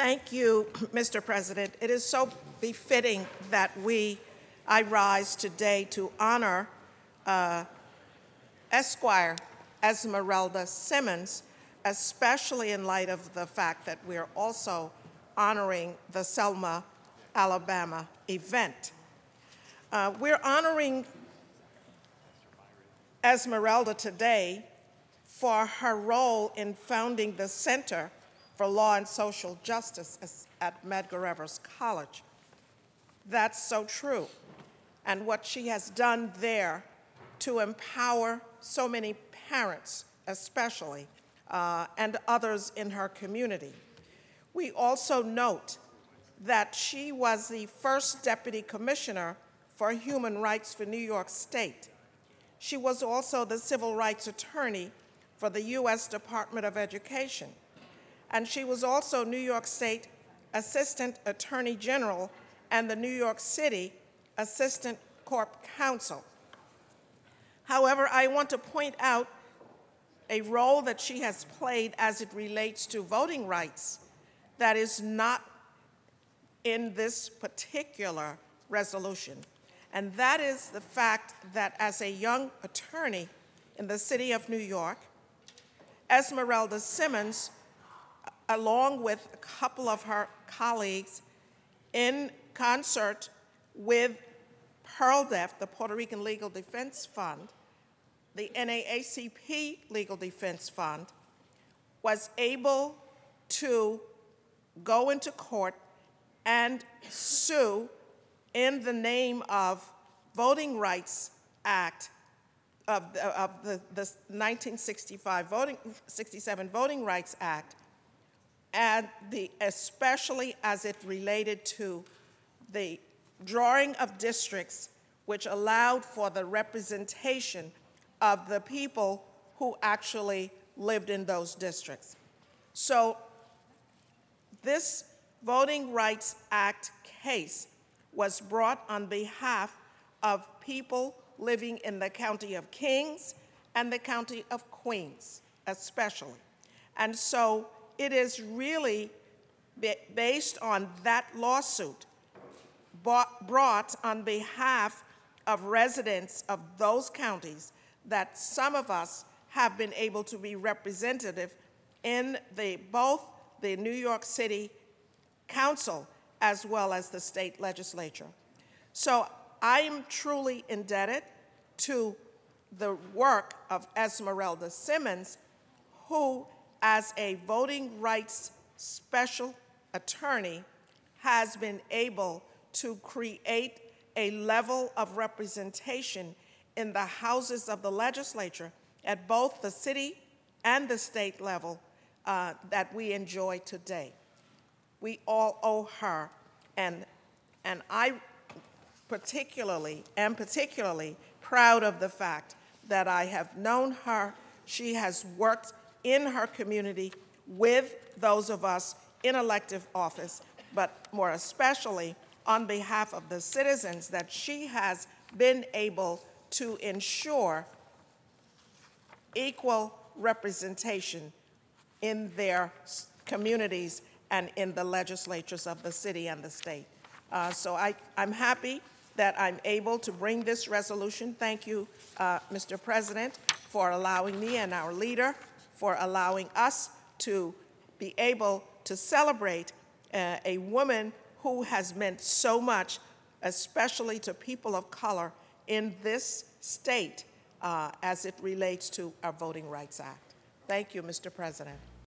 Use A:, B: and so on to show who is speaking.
A: Thank you, Mr. President. It is so befitting that I rise today to honor Esquire Esmeralda Simmons, especially in light of the fact that we're also honoring the Selma, Alabama event. We're honoring Esmeralda today for her role in founding the Center for Law and Social Justice at Medgar Evers College. That's so true. And what she has done there to empower so many parents, especially, and others in her community. We also note that she was the first Deputy Commissioner for Human Rights for New York State. She was also the Civil Rights Attorney for the U.S. Department of Education. And she was also New York State Assistant Attorney General and the New York City Assistant Corp Counsel. However, I want to point out a role that she has played as it relates to voting rights that is not in this particular resolution. And that is the fact that as a young attorney in the city of New York, Esmeralda Simmons, along with a couple of her colleagues, in concert with PERLDEF, the Puerto Rican Legal Defense Fund, the NAACP Legal Defense Fund, was able to go into court and sue in the name of Voting Rights Act of the 1967 Voting Rights Act, and especially as it related to the drawing of districts which allowed for the representation of the people who actually lived in those districts. So this Voting Rights Act case was brought on behalf of people living in the County of Kings and the County of Queens, especially. And so it is really based on that lawsuit brought on behalf of residents of those counties that some of us have been able to be representative in both the New York City Council as well as the state legislature. So I am truly indebted to the work of Esmeralda Simmons, who, as a voting rights special attorney, has been able to create a level of representation in the houses of the legislature at both the city and the state level that we enjoy today. We all owe her, and I am particularly proud of the fact that I have known her. She has worked in her community with those of us in elective office, but more especially on behalf of the citizens, that she has been able to ensure equal representation in their communities and in the legislatures of the city and the state. So I'm happy that I'm able to bring this resolution. Thank you, Mr. President, for allowing me, and our leader for allowing us to be able to celebrate a woman who has meant so much, especially to people of color in this state as it relates to our Voting Rights Act. Thank you, Mr. President.